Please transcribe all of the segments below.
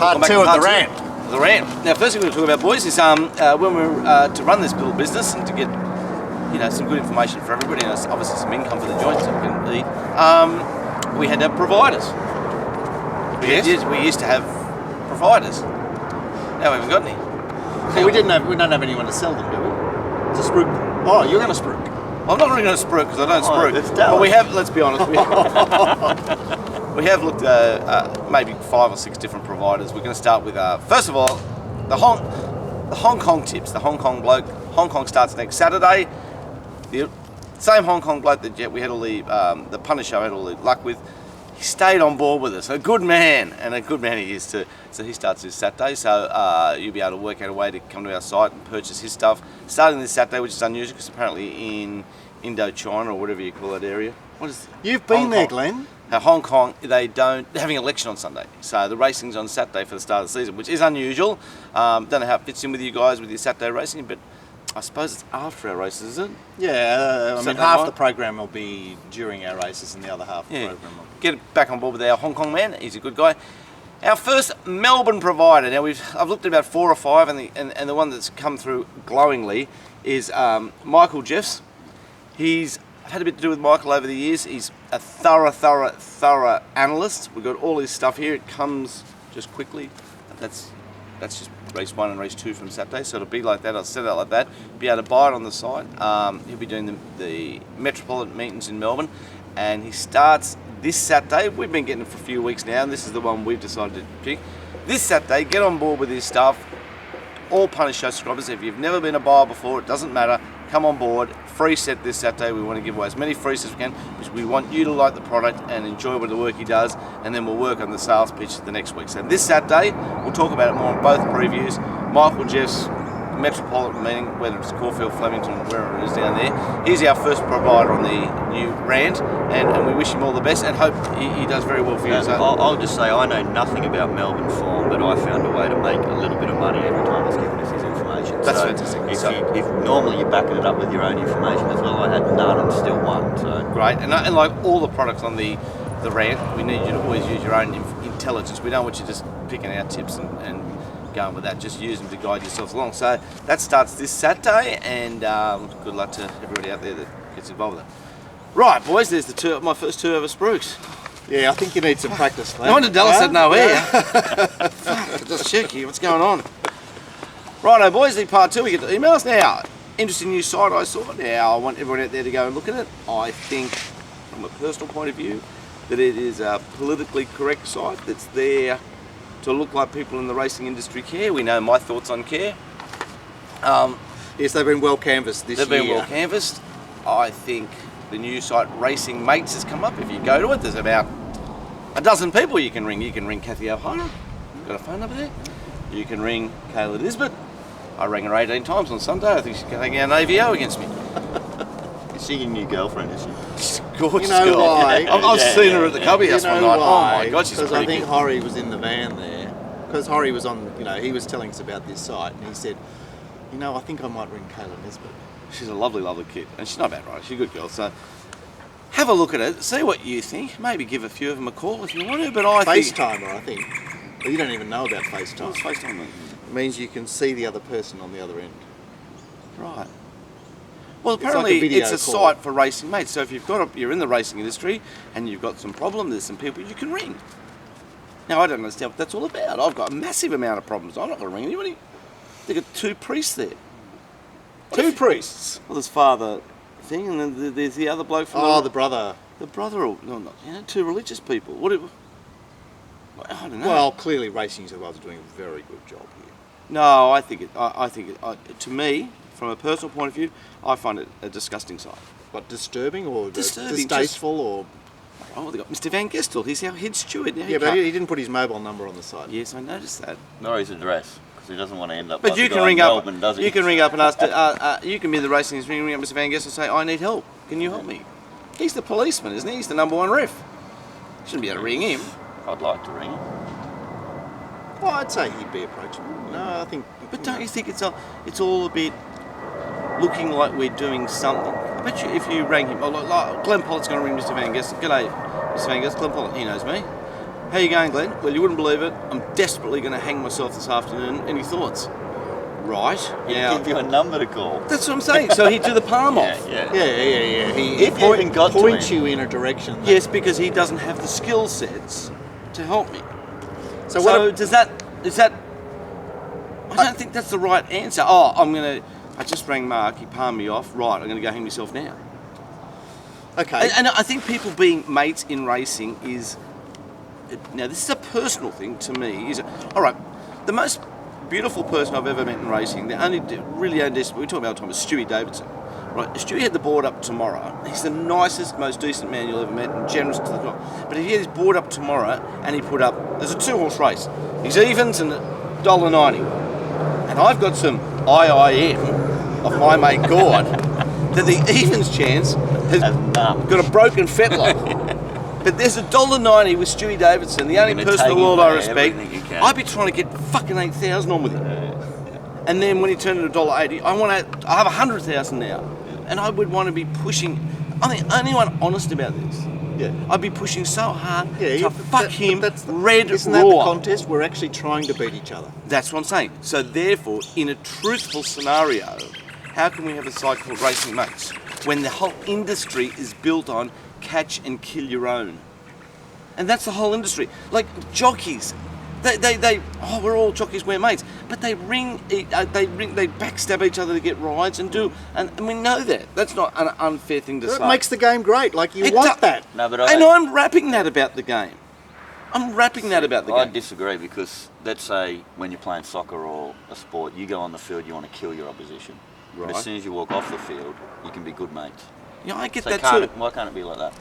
Part two of the rant. The rant. Now, first thing we're going to talk about, boys, is when we're to run this little business and to get some good information for everybody, and obviously some income for the joints that we can eat. We had to have providers. We used to have providers. Now we haven't got any. Well, we don't have anyone to sell them, do we? To spruik. Oh, you're going to spruik. I'm not really going to spruik because I don't spruik. Let's but we have, let's be honest, we have looked at maybe 5 or 6 different providers. We're going to start with, first of all, the Hong Kong tips. The Hong Kong bloke. Hong Kong starts next Saturday. The same Hong Kong bloke that we had all the punter show had all the luck with. He stayed on board with us. A good man, and a good man he is too. So he starts this Saturday, so you'll be able to work out a way to come to our site and purchase his stuff. Starting this Saturday, which is unusual because apparently in Indochina or whatever you call that area. What is You've been there, Glenn. Hong Kong, they're having an election on Sunday. So the racing's on Saturday for the start of the season, which is unusual. Don't know how it fits in with you guys with your Saturday racing, but I suppose it's after our races, is it? Yeah, I mean half the program will be during our races and the other half of the program will be. Get back on board with our Hong Kong man. He's a good guy. Our first Melbourne provider. Now I've looked at about 4 or 5, and the one that's come through glowingly is Michael Jeffs. I've had a bit to do with Michael over the years. He's a thorough analyst. We've got all his stuff here. It comes just quickly. That's just race 1 and race 2 from Saturday, so it'll be like that. I'll set it out like that. Be able to buy it on the site. He'll be doing the Metropolitan meetings in Melbourne, and he starts this Saturday. We've been getting it for a few weeks now, and this is the one we've decided to pick. This Saturday, get on board with his stuff. All Punter Show subscribers, if you've never been a buyer before, it doesn't matter. Come on board. Free set this Saturday. We want to give away as many free sets as we can because we want you to like the product and enjoy the work he does, and then we'll work on the sales pitch the next week. So this Saturday, we'll talk about it more on both previews. Michael Jeff's Metropolitan meeting, whether it's Caulfield, Flemington, wherever it is down there. He's our first provider on the new RANT, and we wish him all the best and hope he does very well for you. So I'll just say I know nothing about Melbourne form, but I found a way to make a little bit of money every time he's given us his information. That's fantastic. If normally you're backing it up with your own information as well, I had none and still won. So great, and like all the products on the RANT, we need you to always use your own intelligence. We don't want you just picking out tips and going with that. Just use them to guide yourselves along. So that starts this Saturday, and good luck to everybody out there that gets involved with it. Right, boys, there's my first 2 over spruiks. Yeah, I think you need some practice, man. No wonder Dallas said no air. Fuck, just check here, what's going on? Righto, boys, the part 2, we get the emails now. Interesting new site I saw. Now I want everyone out there to go and look at it. I think, from a personal point of view, that it is a politically correct site that's there to look like people in the racing industry care. We know my thoughts on care. Yes, they've been well canvassed this year. They've been well canvassed. I think the new site Racing Mates has come up. If you go to it, there's about a dozen people you can ring. You can ring Kathy O'Hara. Got a phone number there. You can ring Kayla Nisbet. I rang her 18 times on Sunday. I think she's taking out an AVO against me. is she your new girlfriend, is she? She's a gorgeous You know girl. why? I've seen her at the cubby house one night. Oh my God, she's Because pretty I think good. Horry was in the van there. Because Horry was on, he was telling us about this site, and he said, I think I might ring Kayla Nisbet. She's a lovely, lovely kid, and she's not bad, right? She's a good girl. So have a look at it, see what you think. Maybe give a few of them a call if you want to. But I think FaceTimer, I think. But you don't even know about FaceTime. What's FaceTime mean? It means you can see the other person on the other end. Right. Well, It's like apparently a video it's a call. site for racing mates. So if you're in the racing industry and you've got some problem, there's some people you can ring. Now I don't understand what that's all about. I've got a massive amount of problems. I'm not going to ring anybody. They've got 2 priests there. 2 priests. Well, there's Father thing, and then there's the other bloke from The brother. the brother. Or no, not 2 religious people. I don't know. Well, clearly Racing New South Wales are doing a very good job here. No, I think to me, from a personal point of view, I find it a disgusting site. What, disturbing or Disturbing, distasteful or... Oh, they got Mr. Van Gestel. He's our head steward now. Yeah, but he didn't put his mobile number on the site. Yes, I noticed that. Nor his address, because he doesn't want to end up But like you the can guy ring in up. Melbourne, does he? You can ring up and ask. You can be the racing industry, ring up Mr. Van Gestel and say, "I need help. Can you help me?" He's the policeman, isn't he? He's the #1 ref. Shouldn't be able to ring him. I'd like to ring him. Well, I'd say he'd be approachable. No, I think... But don't you think it's all a bit looking like we're doing something? I bet you if you rang him, like Glenn Pollock's going to ring Mr. Van Gestel. G'day, Mr. Van Gestel. Glenn Pollock, he knows me. How you going, Glenn? Well, you wouldn't believe it. I'm desperately going to hang myself this afternoon. Any thoughts? Right. He'd give you a number to call. That's what I'm saying. So he'd do the palm off. Yeah. Yeah. He If you even got to points him. you in a direction. Yes, because he doesn't have the skill sets to help me. So So what? is that? I don't think that's the right answer. Oh, I just rang Mark. He palmed me off. Right, I'm gonna go hang myself now. Okay. And I think people being mates in racing is now this is a personal thing to me. All right? The most beautiful person I've ever met in racing. The only really only we talk about all the time is Stewie Davidson. Right, if Stewie had the board up tomorrow, he's the nicest, most decent man you'll ever met and generous to the top. But if he had his board up tomorrow and he put up, there's a 2-horse race. He's evens and $1.90. And I've got some IIM of my mate Gord that the evens chance has got a broken fetlock. But there's $1.90 with Stewie Davidson, the only person in the world I respect. I'd be trying to get fucking 8,000 on with him. And then when he turned into $1.80, I have 100,000 now. And I would want to be pushing. I'm the only one honest about this. Yeah. I'd be pushing so hard Yeah, to fuck him red Isn't raw. that the contest? We're actually trying to beat each other. That's what I'm saying. So therefore, in a truthful scenario, how can we have a side called Racing Mates when the whole industry is built on catch and kill your own? And that's the whole industry. Like jockeys, we're all jockeys, we're mates, but they backstab each other to get rides and we know that. That's not an unfair thing to say. That makes the game great. Like you want that. No, but I'm rapping that about the game. I disagree because let's say when you're playing soccer or a sport, you go on the field, you want to kill your opposition. But Right. as soon as you walk off the field, you can be good mates. Yeah, I get So that too. why can't it be like that?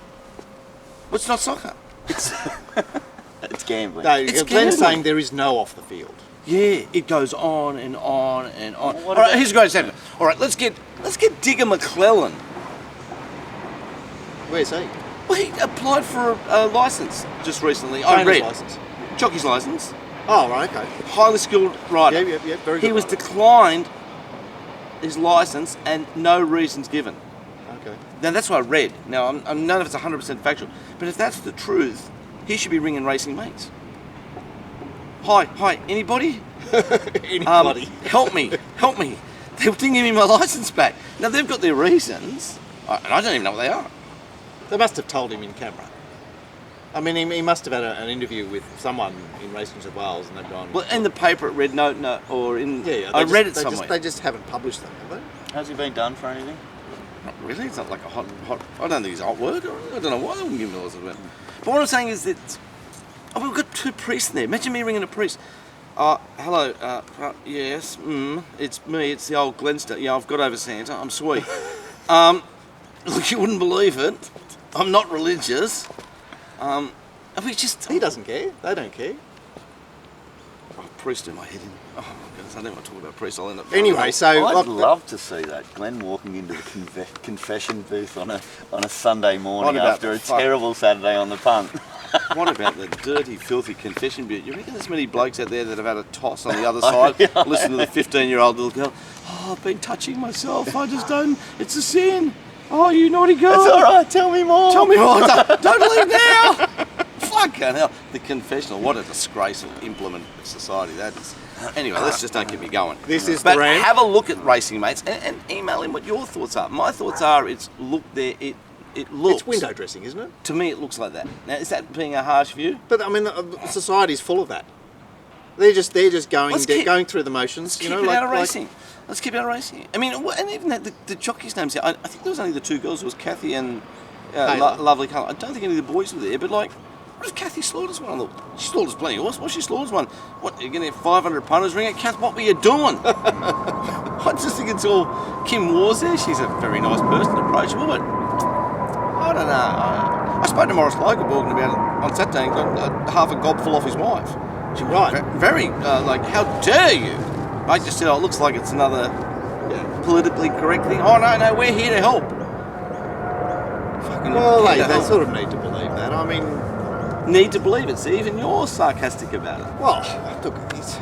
Well, it's not soccer. It's gambling. No, It's Glenn's gambling. saying there is no off the field. Yeah, it goes on and on and on. Well, All what right, about- here's a great example. All right, let's get Digger McClellan. Where's he? Well, he applied for a license just recently. I Trainer's read license. jockey's license, Oh, right, okay. highly skilled rider. Yeah, very good. He was rider. declined his license and no reasons given. Okay. Now that's what I read. Now I'm none of it's 100% factual, but if that's the truth, he should be ringing Racing Mates. Hi, anybody? Anybody. Help me. They didn't give me my license back. Now they've got their reasons, and I don't even know what they are. They must have told him in camera. I mean, he must have had an interview with someone in Racing New South Wales, and they've gone. Well, in the paper it read no, or in. yeah. I read it somewhere. They just haven't published them, have they? Has he been done for anything? Not really. It's not like a hot. I don't think it's a hot word. I don't know why they wouldn't give me a license back. But what I'm saying is that we've got 2 priests in there. Imagine me ringing a priest. Hello. Yes. It's me. It's the old Glenster. Yeah, I've got over Santa. I'm sweet. Look, you wouldn't believe it. I'm not religious. We just. He doesn't care. They don't care. Priest in my head. Oh my goodness, I don't want to talk about priests. I'll end up. Anyway, so I'd look, love to see that. Glenn walking into the confession booth on a Sunday morning What about after the a fuck? terrible Saturday on the punt. What about the dirty, filthy confession bit? You reckon there's many blokes out there that have had a toss on the other side? Listen to the 15-year-old little girl. Oh, I've been touching myself. I just don't. It's a sin. Oh, you naughty girl. It's all right. Tell me more. Tell me more. Don't leave now. Fucking hell. The confessional. What a disgraceful implement of society that is. Anyway, let's just don't get me going. This is But the rant. have a look at Racing Mates and email in what your thoughts are. My thoughts are it looks. It's window dressing, isn't it? To me, it looks like that. Now, is that being a harsh view? But I mean, society's full of that. They're just going Let's keep- going through the motions. Let's keep it out of racing. Let's keep it out of racing. I mean, and even the jockeys' names. I think there was only the 2 girls. It was Kathy and Kayla. Lovely Colour. I don't think any of the boys were there. But like, what if Kathy slaughters one? She slaughters plenty of horse. What if she slaughters one? What, you're going to have 500 punters ring it? Kath, what were you doing? I just think it's all. Kim Waugh's there. She's a very nice person, approachable, but I don't know. I spoke to Morris Loganborg about it on Saturday and got half a gobful off his wife. She was Right. very like, how dare you? I just said, oh, it looks like it's another politically correct thing. Oh, no, we're here to help. Fucking Well, here to they help. sort of need to believe that. I mean, Need to believe it. See, even you're sarcastic about it. well, look, it's,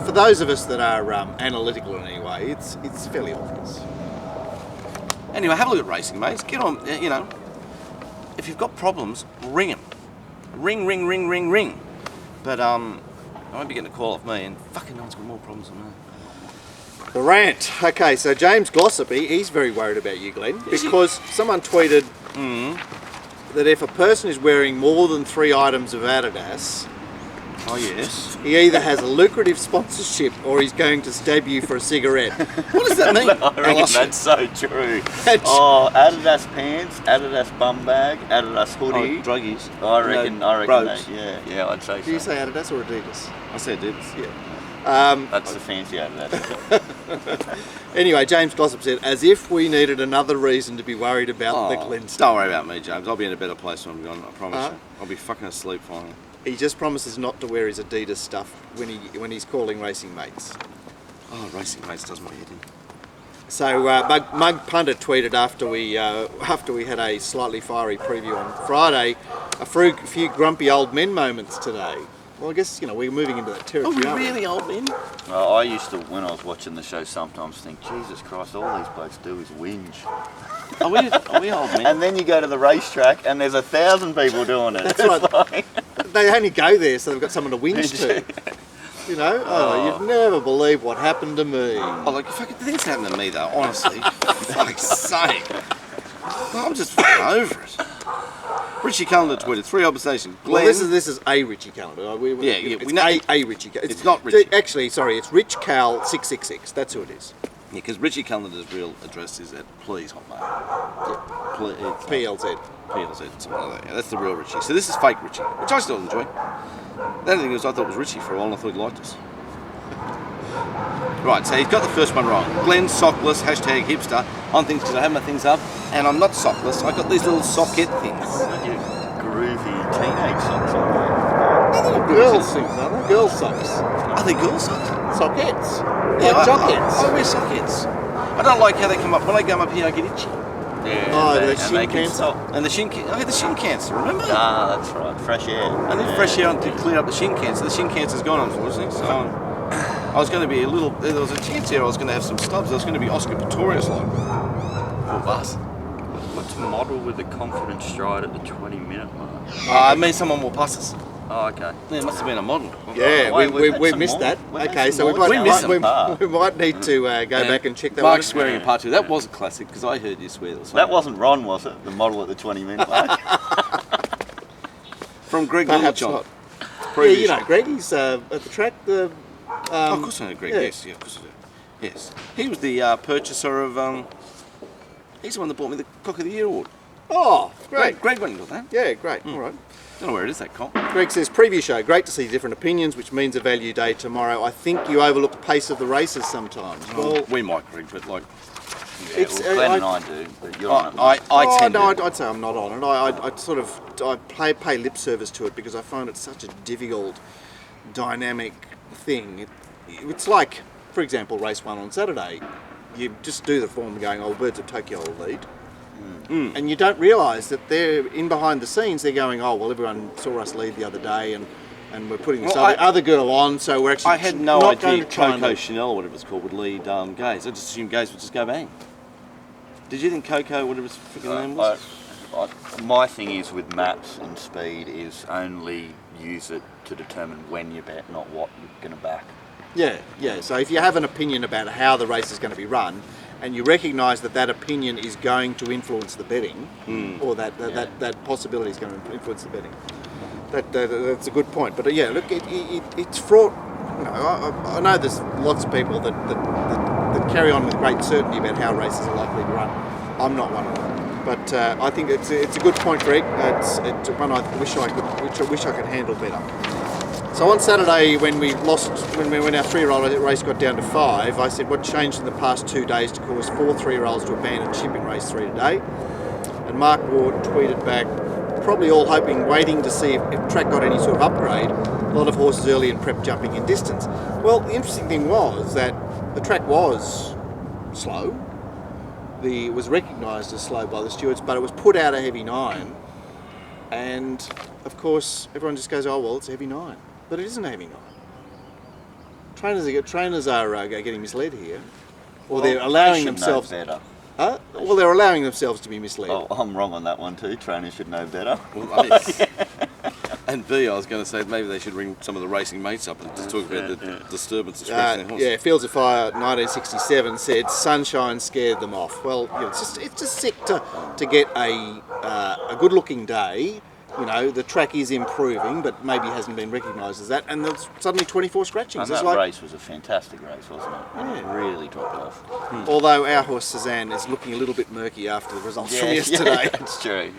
for those of us that are analytical in any way, it's fairly obvious. Anyway, have a look at Racing Mates. Get on, if you've got problems, ring them. Ring, ring, ring, ring, ring. But I won't be getting a call off me, and fucking no one's got more problems than me. The rant. Okay, so James Glossopy, he's very worried about you, Glenn, because someone tweeted that if a person is wearing more than 3 items of Adidas, Oh yes. he either has a lucrative sponsorship or he's going to stab you for a cigarette. What does that mean? I reckon that's so true. Oh, Adidas pants, Adidas bum bag, Adidas hoodie. Druggies. I reckon Bros. that, yeah, I'd say so. Do you say Adidas or Adidas? I said Adidas. Yeah. That's the fancy Adidas. Anyway, James Glossop said, as if we needed another reason to be worried about the Glen stuff. Don't worry about me, James. I'll be in a better place when I'm gone. I promise you. I'll be fucking asleep finally. He just promises not to wear his Adidas stuff when he's calling racing mates. Oh, racing mates does my head in. So Mug Punter tweeted after we had a slightly fiery preview on Friday, a few grumpy old men moments today. Well, I guess we're moving into that territory. Are we really old men? I used to, when I was watching the show, sometimes think, Jesus Christ, all these blokes do is whinge. Are we old men? And then you go to the racetrack and there's 1,000 people doing it. That's right. They only go there so they've got someone to whinge to. You'd never believe what happened to me. Oh, like fucking things happen to me though. Honestly, for fuck's sake. I'm just fucking over it. Richie Calendar tweeted 3 observations. Glenn, Well, this is a Richie calendar. Yeah, we know- know a Richie. It's not Richie. Actually, sorry, it's Rich Cal 666. That's who it is. Yeah, because Richie Calendar's real address is at Please Hotmail. Please, PLZ. PLZ, something like that. Yeah, that's the real Richie. So this is fake Richie, which I still enjoy. The only thing is I thought it was Richie for a while and I thought he liked us. Right, so he's got the first one wrong. Glenn sockless, hashtag hipster. On things because I have my things up, and I'm not sockless. I've got these little socket things. You groovy teenage socks on. Girls things, aren't they? Girls socks. Are they girl socks? Sockets. Yeah, Like jockets. I wear sockets. I don't like how they come up. When I come up here, I get itchy. Yeah, Oh, and the they shin can cancer. stop. And the shin I had the shin cancer, remember? Ah, that's right. Fresh air. I need fresh air to clear up the shin cancer. The shin cancer's gone, unfortunately. So I was going to be there was a chance here I was going to have some stubs. I was going to be Oscar Pistorius like. For us. What's model with the confident stride at the 20-minute mark? I mean, someone will pass us. Oh, okay. Yeah, it must have been a model. Yeah, Wait, we we've had missed some that. more. We've had Okay, some so we more. might, We missed we might need to go back and check that Mark's one. swearing in part 2. That was a classic because I heard you swear. That wasn't Ron, was it? The model at the 20-minute mark? From Greg Perhaps Littlejohn. not. Yeah, Previous you know, show. Greg, he's at the track. Oh, of course I know Greg. yeah. Yes, of course I do. Yes, he was the purchaser of. He's the one that bought me the Cock of the Year award. Oh, great. Greg went and got that. Yeah, great. All right. Don't know where it is, that cock. Greg says, preview show, great to see different opinions, which means a value day tomorrow. I think you overlook the pace of the races sometimes. Well, We might, Greg, but like. Yeah, It's, well, Glenn I- and I do, but you're on it. I tend to. I'd say I'm not on it. I sort of pay lip service to it because I find it such a difficult, dynamic thing. It's like, for example, race 1 on Saturday. You just do the form going, oh, Birds of Tokyo will lead. And you don't realise that they're in behind the scenes. They're going, oh well, everyone saw us lead the other day, and we're putting this other girl on, so we're actually. I had no not going idea to try Coco and- Chanel, or whatever it's called, would lead Gaze. I just assumed Gaze would just go bang. Did you think Coco, whatever his freaking name was? My thing is with maps and speed is only use it to determine when you bet, not what you're going to back. Yeah. So if you have an opinion about how the race is going to be run, and you recognise that opinion is going to influence the betting, or that possibility is going to influence the betting, that's a good point. But yeah, look, it's fraught. You know, I know there's lots of people that carry on with great certainty about how races are likely to run. I'm not one of them. But I think it's a good point, Greg. It's one I wish I could handle better. So on Saturday, when our 3-year-old race got down to 5, I said, what changed in the past 2 days to cause 4 3-year-olds to abandon ship in race 3 today? And Mark Ward tweeted back, probably all hoping, waiting to see if track got any sort of upgrade. A lot of horses early and prep jumping in distance. Well, the interesting thing was that the track was slow. It was recognised as slow by the stewards, but it was put out a heavy 9. And of course, everyone just goes, oh well, it's a heavy 9. But it isn't a heavy 9. Trainers are getting misled here, or they're allowing themselves. Better. Well, they're allowing themselves to be misled. Oh, I'm wrong on that one too. Trainers should know better. Have And B, I was going to say maybe they should ring some of the racing mates up and just talk about the disturbance of scratching their horse. Yeah, Fields of Fire 1967 said sunshine scared them off. Well, you know, it's just sick to get a good looking day. You know, the track is improving, but maybe hasn't been recognised as that. And there's suddenly 24 scratchings. And that race was a fantastic race, wasn't it? Yeah. It really dropped off. Although our horse Suzanne is looking a little bit murky after the results from yesterday. Yeah, that's true.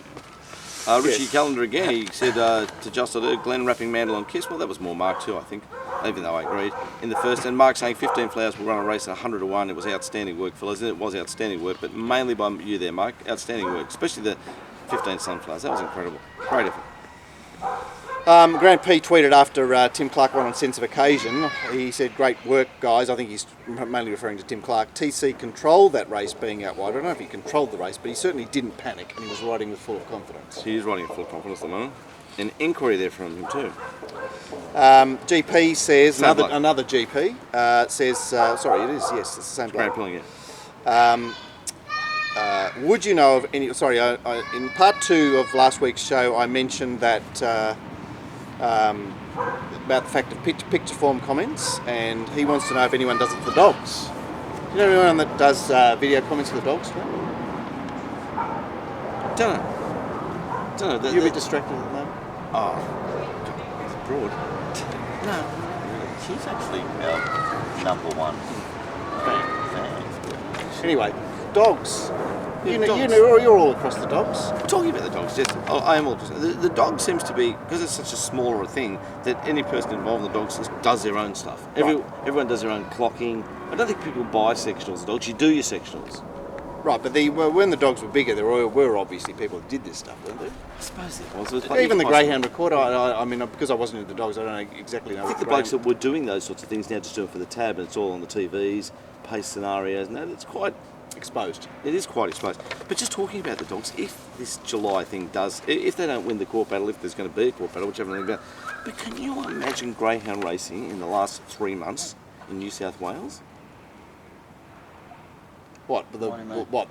Richie Callender again, he said to Justin, Glenn wrapping Mandel on Kiss. Well, that was more Mark too, I think, even though I agreed. In the first, and Mark saying 15 Flowers will run a race at 100 to 1. It was outstanding work, fellas. It was outstanding work, but mainly by you there, Mark. Outstanding work, especially the 15 Sunflowers. That was incredible. Great effort. Grant P tweeted after Tim Clark won on Sense of Occasion. He said, "Great work, guys." I think he's mainly referring to Tim Clark. TC controlled that race being out wide. I don't know if he controlled the race, but he certainly didn't panic and he was riding with full of confidence. He is riding with full confidence at the moment. An inquiry there from him too. GP says, Same another GP says, sorry, it is, yes, it's the same bloke. Grant Pilling, yeah. Would you know of any, sorry, in part 2 of last week's show I mentioned that about the fact of picture form comments, and he wants to know if anyone does it for the dogs. Do you know anyone that does video comments for the dogs? Don't know. You're a bit distracted at the moment. Oh, it's broad. No, she's actually our #1 fan. Anyway, dogs. Dogs. You're all across the dogs. Talking about the dogs, yes, I am all just. The dog seems to be, because it's such a smaller thing, that any person involved in the dogs just does their own stuff. Right. Everyone does their own clocking. I don't think people buy sectionals of dogs. You do your sectionals. Right, but when the dogs were bigger, there were obviously people who did this stuff, weren't there? I suppose there was. Even the Greyhound recorder, I mean, because I wasn't into the dogs, I don't exactly know. I think the blokes that were doing those sorts of things now just do it for the tab, and it's all on the TVs, pace scenarios, and that it's quite exposed. It is quite exposed. But just talking about the dogs, if this July thing does, if they don't win the court battle, if there's going to be a court battle, whichever thing about, but can you imagine greyhound racing in the last 3 months in New South Wales? What the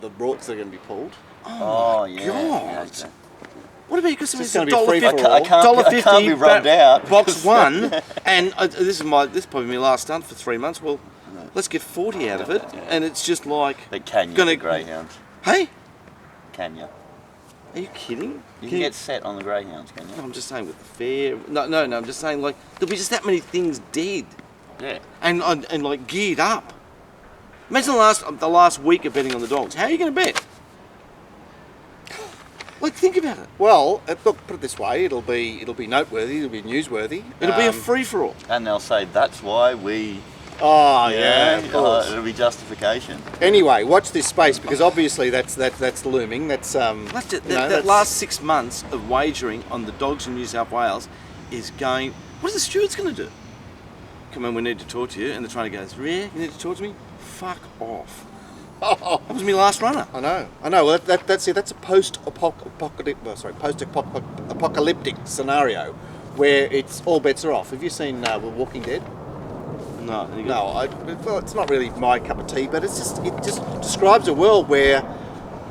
broughts that are going to be pulled? Oh yeah. God. Yeah, okay. What about, because It's it's gonna be a free-for-all. I can't be rubbed out. box 1, and this is probably my last stunt for 3 months. Well, let's get 40 out of it, and it's just like. But can you the greyhounds? Hey, Can you? are you kidding? You can get set on the greyhounds, can you? No, I'm just saying with the fair. No. I'm just saying like there'll be just that many things dead, Yeah. and like geared up. Imagine the last week of betting on the dogs. How are you going to bet? Like, think about it. Well, look, put it this way: it'll be noteworthy, it'll be newsworthy. It'll be a free for all. And they'll say that's why we. Oh yeah, of course. It'll be justification. Anyway, watch this space because obviously that's looming. That's That last 6 months of wagering on the dogs in New South Wales is going. What are the stewards going to do? Come on, we need to talk to you, and the trainer goes, "Yeah, you need to talk to me. Fuck off." Oh, That was my last runner. I know. Well, that's it. That's a post-apocalyptic scenario where it's all bets are off. Have you seen Walking Dead? No. No. Well, it's not really my cup of tea, but it just describes a world where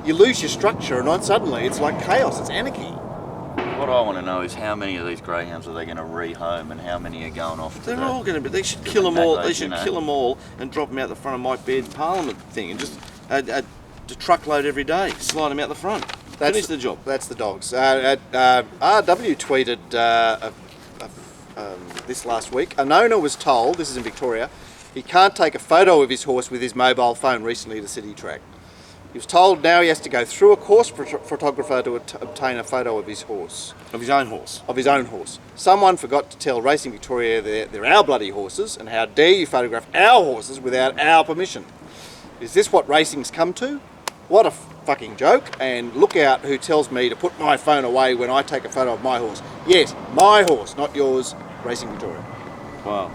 you lose your structure and then suddenly it's like chaos. It's anarchy. What I want to know is how many of these greyhounds are they going to rehome, and how many are going off to They're the... all going to be. They should to kill the them all. Macros, They should kill them all and drop them out the front of Mike Baird's Parliament thing, and just a truckload every day, slide them out the front. Finish the job. That's the dogs. RW tweeted this last week. An owner was told, this is in Victoria, he can't take a photo of his horse with his mobile phone recently at a city track. He was told now he has to go through a course photographer to obtain a photo of his horse. Of his own horse. Of his own horse. Someone forgot to tell Racing Victoria they're our bloody horses, and how dare you photograph our horses without our permission. Is this what racing's come to? What a fucking joke, and look out who tells me to put my phone away when I take a photo of my horse. Yes, my horse, not yours, Racing Victoria. Wow.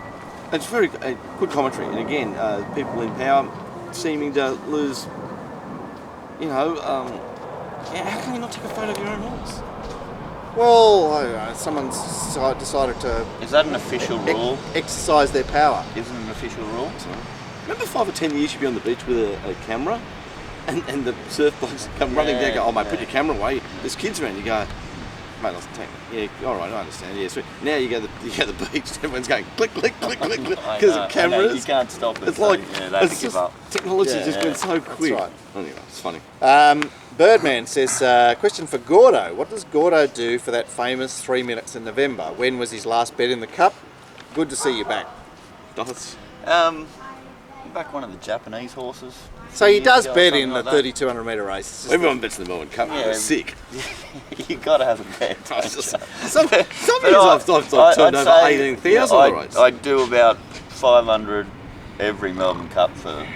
It's very good commentary, and again, people in power seeming to lose, how can you not take a photo of your own horse? Well, I don't know, someone's decided to... Is that an official rule? Exercise their power. Isn't it an official rule? Remember 5 or 10 years you'd be on the beach with a camera, and the surf blokes come running down and go, "Oh mate, put your camera away, there's kids around." You go, Mate, yeah, all right, I understand. Yeah, sweet. Now you go to the beach, everyone's going click, click, click, click, click, because of cameras. You can't stop it. It's like yeah, they have it's to give just, up. technology's just been so quick. right. Anyway, it's funny. Birdman says, question for Gordo. What does Gordo do for that famous 3 minutes in November? When was his last bet in the Cup? Good to see you back. Does Back one of the Japanese horses. So he does Years ago, bet something in like the that. 3,200 metre race. It's just everyone bets in the Melbourne Cup. Yeah. They're sick. You got to have a bet. Some years I've turned over 18,000 on the race. I do about 500 every Melbourne Cup for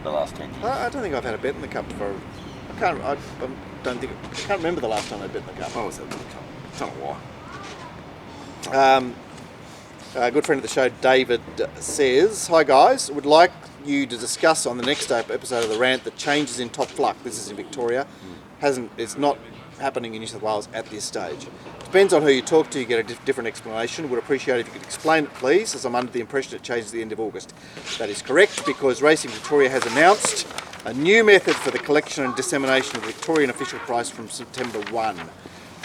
the last 10 years. I don't think I've had a bet in the Cup for. I can't remember the last time I bet in the Cup. I was at the Cup. I don't know why. A good friend of the show, David, says, "Hi guys, would like you to discuss on the next episode of the Rant that changes in top fluck. This is in Victoria. It's not happening in New South Wales at this stage. Depends on who you talk to. You get a different explanation. Would appreciate if you could explain it, please, as I'm under the impression it changes at the end of August. That is correct because Racing Victoria has announced a new method for the collection and dissemination of the Victorian official price from September 1.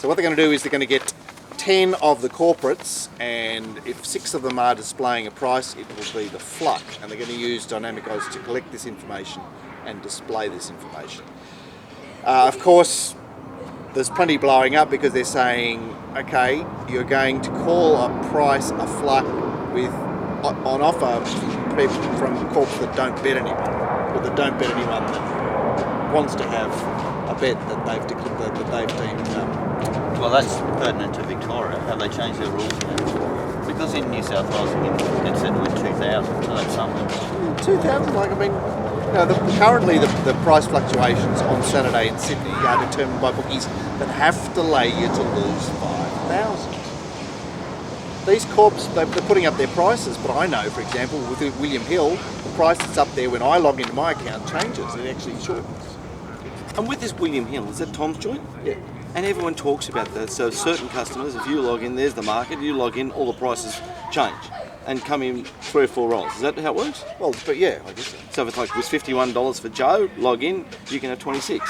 So what they're going to do is they're going to get 10 of the corporates, and if 6 of them are displaying a price, it will be the fluck, and they're going to use dynamic odds to collect this information and display this information. Of course, there's plenty blowing up because they're saying, okay, you're going to call a price a fluck with on offer from corps that don't bet anyone, or that don't bet anyone that wants to have a bet that they've deemed. Well, that's pertinent to Victoria. Have they changed their rules now? Because in New South Wales it's said to win 2,000, so that's something. 2,000, like, I mean, currently the price fluctuations on Saturday in Sydney are determined by bookies that have to lay you to lose 5,000. These corps, they're putting up their prices, but I know, for example, with William Hill, the price that's up there when I log into my account changes. It actually shortens. And with this William Hill, is that Tom's joint? Yeah. And everyone talks about that. So certain customers, if you log in, there's the market, you log in, all the prices change and come in 3 or 4 rolls. Is that how it works? Well, but yeah, I guess so. So if it's like it was $51 for Joe, log in, you can have 26.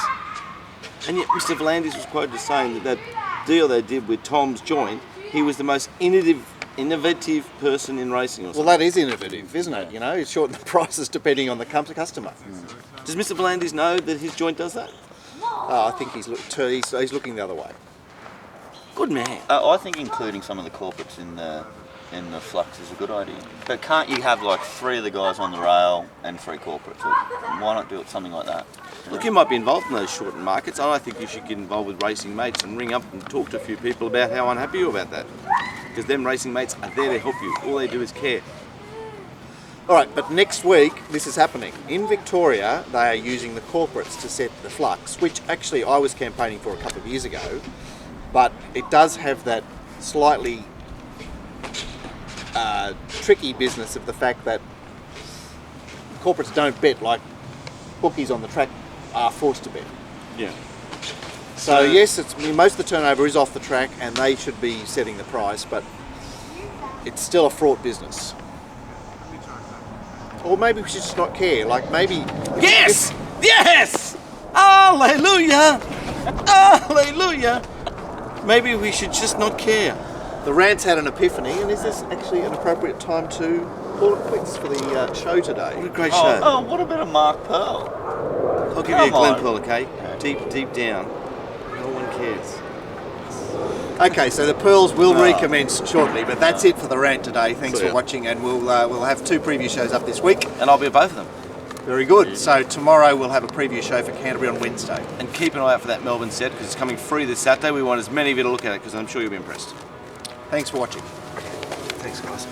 And yet Mr. Vlandis was quoted as saying that deal they did with Tom's joint, he was the most innovative person in racing or something. Well, that is innovative, isn't it? You know, it's shorten the prices depending on the customer. Does Mr. Vlandis know that his joint does that? I think he's looking the other way. Good man. I think including some of the corporates in the flux is a good idea. But can't you have like 3 of the guys on the rail and 3 corporates? Why not do it something like that? Look, you might be involved in those shortened markets. I think you should get involved with Racing Mates and ring up and talk to a few people about how unhappy you're about that. Because them Racing Mates are there to help you. All they do is care. All right, but next week this is happening. In Victoria, they are using the corporates to set the flux, which actually I was campaigning for a couple of years ago, but it does have that slightly tricky business of the fact that corporates don't bet like bookies on the track are forced to bet. Yeah. So yes, most of the turnover is off the track and they should be setting the price, but it's still a fraught business. Or maybe we should just not care. Like maybe. Yes! Yes! Hallelujah! Hallelujah! Maybe we should just not care. The Rant's had an epiphany, and is this actually an appropriate time to call it quits for the show today? What a great show. Oh, what about a Mark Pearl? I'll give you a come Glen on. Pearl, okay? Deep down. No one cares. Okay, so the Pearls will recommence shortly, but that's it for the Rant today. Thanks See ya. for watching, and we'll have 2 preview shows up this week. And I'll be at both of them. Very good. So tomorrow we'll have a preview show for Canterbury on Wednesday. And keep an eye out for that Melbourne set because it's coming free this Saturday. We want as many of you to look at it because I'm sure you'll be impressed. Thanks for watching. Thanks, guys.